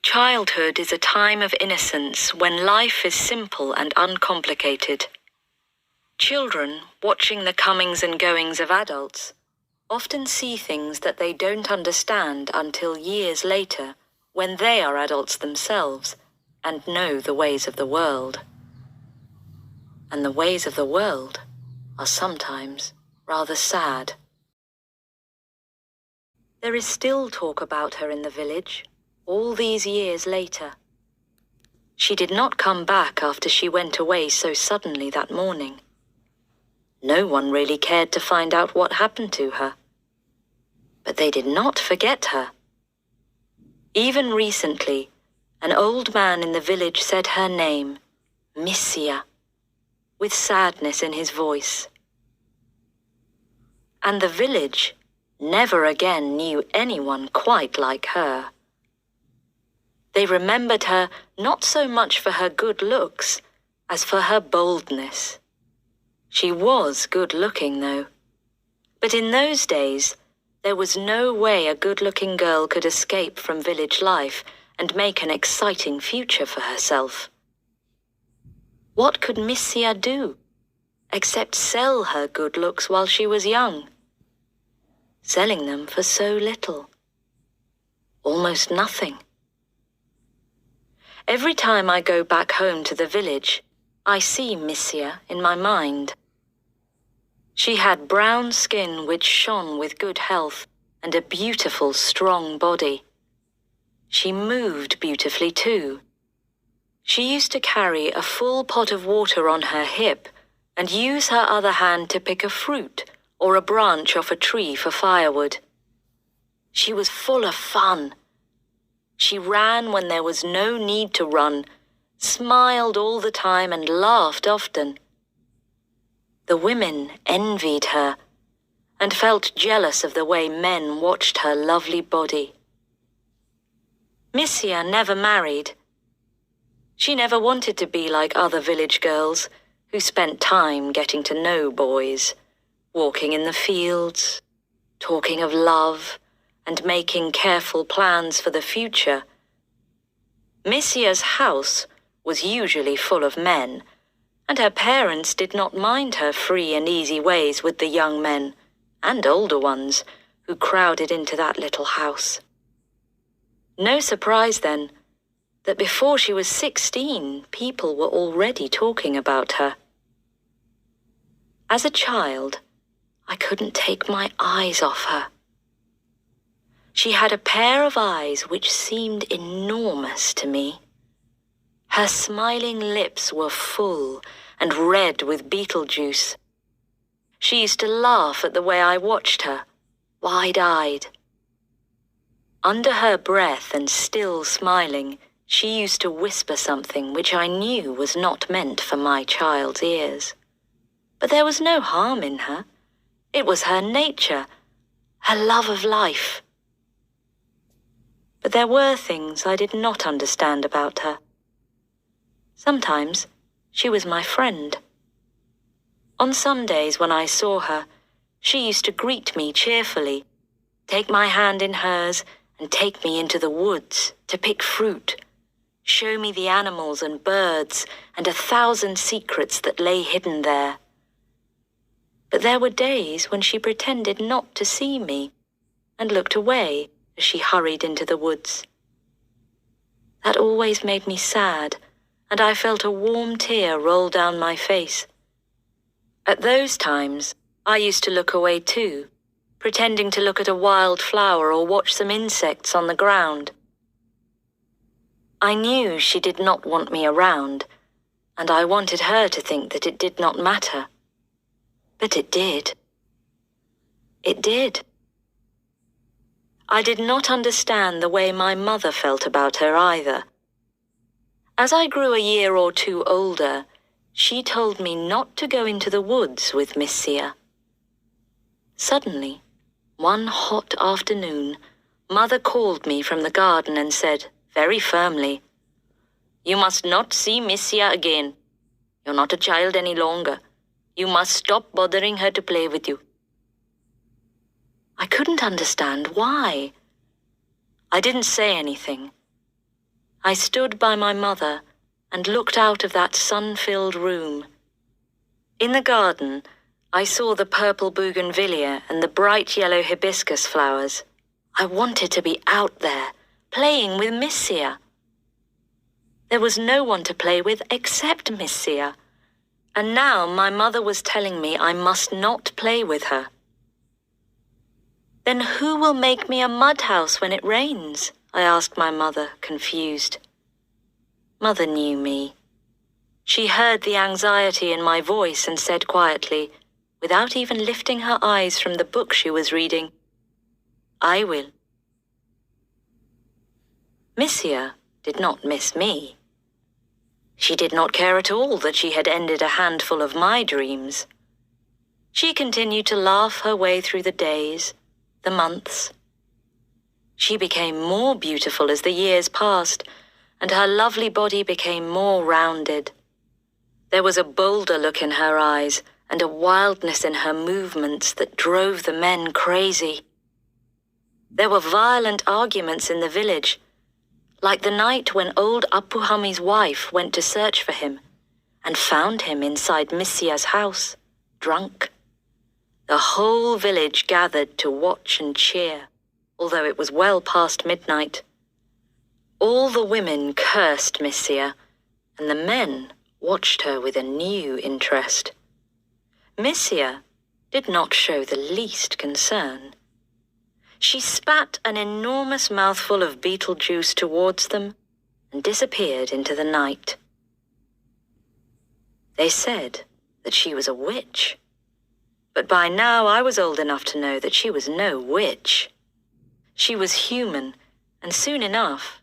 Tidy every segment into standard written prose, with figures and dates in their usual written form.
Childhood is a time of innocence when life is simple and uncomplicated. Children, watching the comings and goings of adults, often see things that they don't understand until years later, when they are adults themselves and know the ways of the world. And the ways of the world are sometimes rather sad. There is still talk about her in the village, all these years later. She did not come back after she went away so suddenly that morning. No one really cared to find out what happened to her. But they did not forget her. Even recently, an old man in the village said her name, Missia, with sadness in his voice. And the village never again knew anyone quite like her. They remembered her not so much for her good looks as for her boldness. She was good-looking, though. But in those days, there was no way a good-looking girl could escape from village life and make an exciting future for herself. What could Missia do, except sell her good looks while she was young? Selling them for so little. Almost nothing. Every time I go back home to the village, I see Missia in my mind. She had brown skin which shone with good health and a beautiful, strong body. She moved beautifully too. She used to carry a full pot of water on her hip and use her other hand to pick a fruit or a branch off a tree for firewood. She was full of fun. She ran when there was no need to run, smiled all the time and laughed often. The women envied her and felt jealous of the way men watched her lovely body. Missia never married. She never wanted to be like other village girls who spent time getting to know boys, walking in the fields, talking of love, and making careful plans for the future. Missia's house was usually full of men, and her parents did not mind her free and easy ways with the young men, and older ones, who crowded into that little house. No surprise, then, that before she was 16, people were already talking about her. As a child, I couldn't take my eyes off her. She had a pair of eyes which seemed enormous to me. Her smiling lips were full and red with beetle juice. She used to laugh at the way I watched her, wide-eyed. Under her breath and still smiling, she used to whisper something which I knew was not meant for my child's ears. But there was no harm in her. It was her nature, her love of life. But there were things I did not understand about her. Sometimes she was my friend. On some days when I saw her, she used to greet me cheerfully, take my hand in hers, and take me into the woods to pick fruit, show me the animals and birds and 1,000 secrets that lay hidden there. But there were days when she pretended not to see me and looked away as she hurried into the woods. That always made me sad, and I felt a warm tear roll down my face. At those times, I used to look away too, pretending to look at a wild flower or watch some insects on the ground. I knew she did not want me around, and I wanted her to think that it did not matter. But it did. It did. I did not understand the way my mother felt about her either. As I grew a year or two older, she told me not to go into the woods with Missia. Suddenly, one hot afternoon, Mother called me from the garden and said, very firmly, "You must not see Missia again. You're not a child any longer. You must stop bothering her to play with you." I couldn't understand why. I didn't say anything. I stood by my mother and looked out of that sun-filled room. In the garden, I saw the purple bougainvillea and the bright yellow hibiscus flowers. I wanted to be out there, playing with Miss Sia. There was no one to play with except Miss Sia, and now my mother was telling me I must not play with her. Then who will make me a mud house when it rains? I asked my mother, confused. Mother knew me. She heard the anxiety in my voice and said quietly, without even lifting her eyes from the book she was reading, I will. Miss Sia did not miss me. She did not care at all that she had ended a handful of my dreams. She continued to laugh her way through the days, the months. She became more beautiful as the years passed, and her lovely body became more rounded. There was a bolder look in her eyes and a wildness in her movements that drove the men crazy. There were violent arguments in the village, like the night when old Apuhami's wife went to search for him and found him inside Miss Sia's house, drunk. The whole village gathered to watch and cheer, although it was well past midnight. All the women cursed Miss Sia, and the men watched her with a new interest. Miss Sia did not show the least concern. She spat an enormous mouthful of beetle juice towards them and disappeared into the night. They said that she was a witch, but by now I was old enough to know that she was no witch. She was human, and soon enough,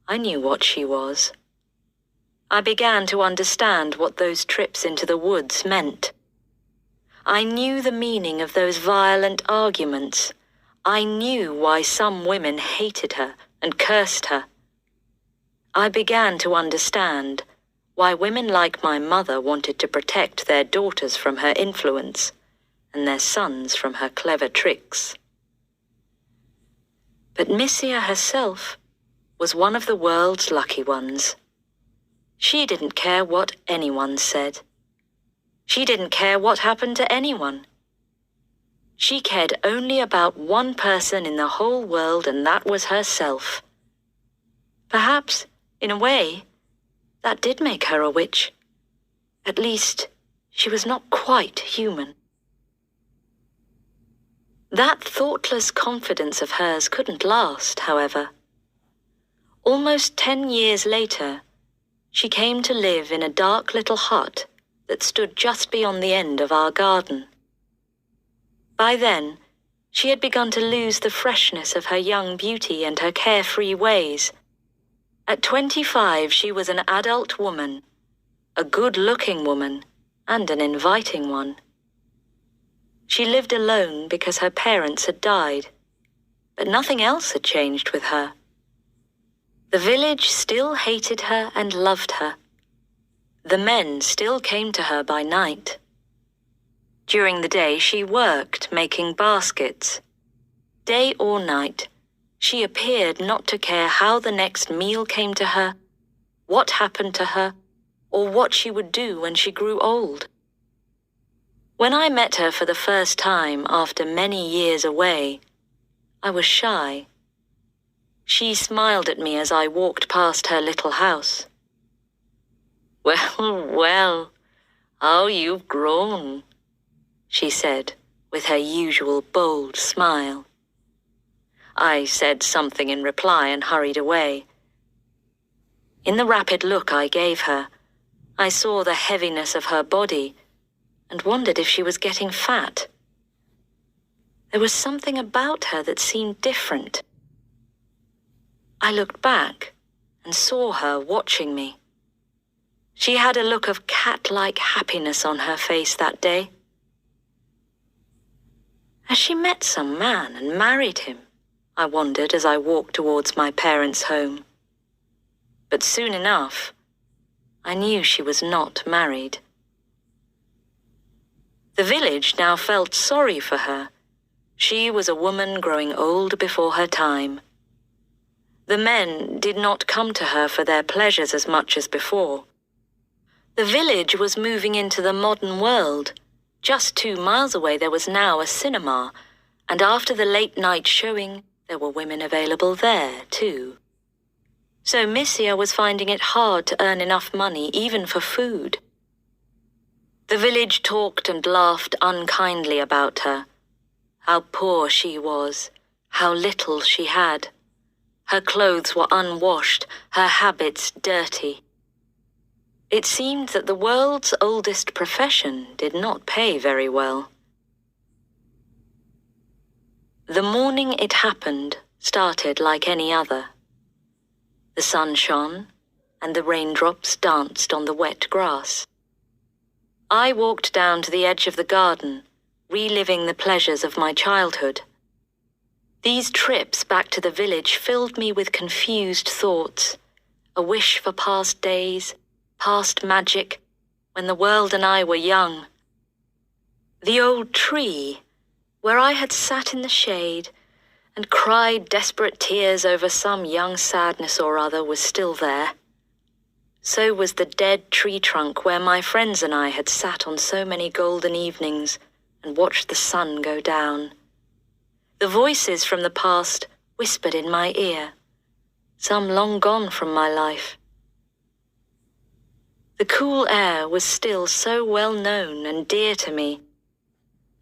I knew what she was. I began to understand what those trips into the woods meant. I knew the meaning of those violent arguments. I knew why some women hated her and cursed her. I began to understand why women like my mother wanted to protect their daughters from her influence and their sons from her clever tricks. But Miss Sia herself was one of the world's lucky ones. She didn't care what anyone said. She didn't care what happened to anyone. She cared only about one person in the whole world, and that was herself. Perhaps, in a way, that did make her a witch. At least, she was not quite human. That thoughtless confidence of hers couldn't last, however. Almost 10 years later, she came to live in a dark little hut that stood just beyond the end of our garden. By then, she had begun to lose the freshness of her young beauty and her carefree ways. At 25, she was an adult woman, a good-looking woman, and an inviting one. She lived alone because her parents had died, but nothing else had changed with her. The village still hated her and loved her. The men still came to her by night. During the day, she worked making baskets. Day or night, she appeared not to care how the next meal came to her, what happened to her, or what she would do when she grew old. When I met her for the first time after many years away, I was shy. She smiled at me as I walked past her little house. "Well, well, how you've grown," she said, with her usual bold smile. I said something in reply and hurried away. In the rapid look I gave her, I saw the heaviness of her body and wondered if she was getting fat. There was something about her that seemed different. I looked back and saw her watching me. She had a look of cat-like happiness on her face that day. Has she met some man and married him? I wondered as I walked towards my parents' home. But soon enough, I knew she was not married. The village now felt sorry for her, She was a woman growing old before her time. The men did not come to her for their pleasures as much as before. The village was moving into the modern world. Just 2 miles away there was now a cinema, and after the late-night showing, there were women available there, too. So Missia was finding it hard to earn enough money even for food. The village talked and laughed unkindly about her. How poor she was, how little she had. Her clothes were unwashed, her habits dirty. It seemed that the world's oldest profession did not pay very well. The morning it happened started like any other. The sun shone, and the raindrops danced on the wet grass. I walked down to the edge of the garden, reliving the pleasures of my childhood. These trips back to the village filled me with confused thoughts, a wish for past days, past magic, when the world and I were young. The old tree, where I had sat in the shade and cried desperate tears over some young sadness or other, was still there. So was the dead tree trunk where my friends and I had sat on so many golden evenings and watched the sun go down. The voices from the past whispered in my ear, some long gone from my life. The cool air was still so well known and dear to me,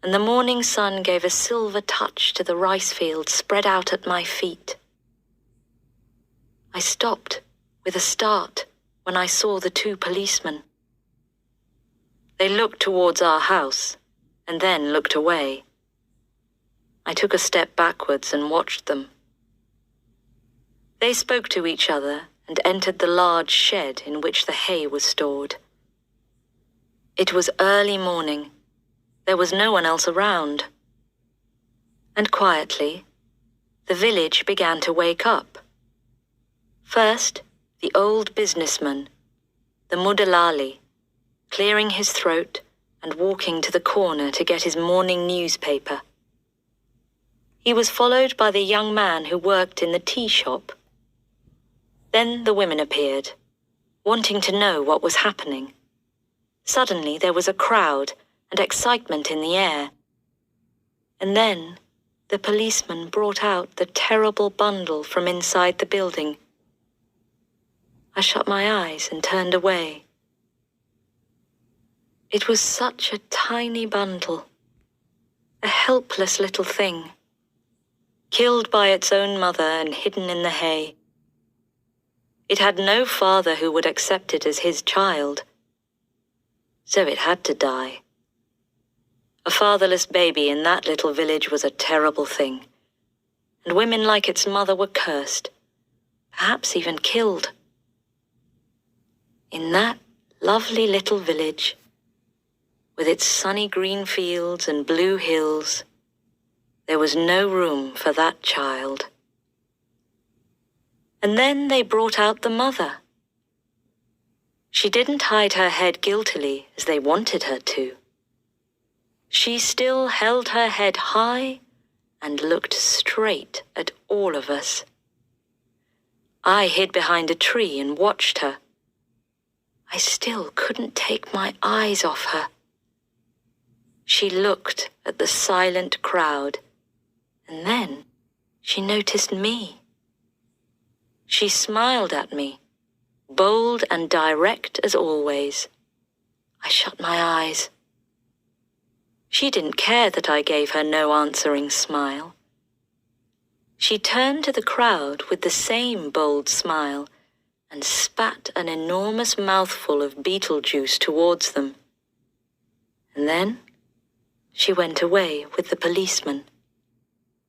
and the morning sun gave a silver touch to the rice fields spread out at my feet. I stopped with a start when I saw the 2 policemen. They looked towards our house and then looked away. I took a step backwards and watched them. They spoke to each other and entered the large shed in which the hay was stored. It was early morning. There was no one else around. And quietly, the village began to wake up. First, the old businessman, the Mudalali, clearing his throat and walking to the corner to get his morning newspaper. He was followed by the young man who worked in the tea shop. Then the women appeared, wanting to know what was happening. Suddenly there was a crowd and excitement in the air. And then the policeman brought out the terrible bundle from inside the building. I shut my eyes and turned away. It was such a tiny bundle, a helpless little thing, killed by its own mother and hidden in the hay. It had no father who would accept it as his child, so it had to die. A fatherless baby in that little village was a terrible thing, and women like its mother were cursed, perhaps even killed. In that lovely little village, with its sunny green fields and blue hills, there was no room for that child. And then they brought out the mother. She didn't hide her head guiltily as they wanted her to. She still held her head high and looked straight at all of us. I hid behind a tree and watched her. I still couldn't take my eyes off her. She looked at the silent crowd, and then she noticed me. She smiled at me, bold and direct as always. I shut my eyes. She didn't care that I gave her no answering smile. She turned to the crowd with the same bold smile and spat an enormous mouthful of beetle juice towards them. And then she went away with the policeman.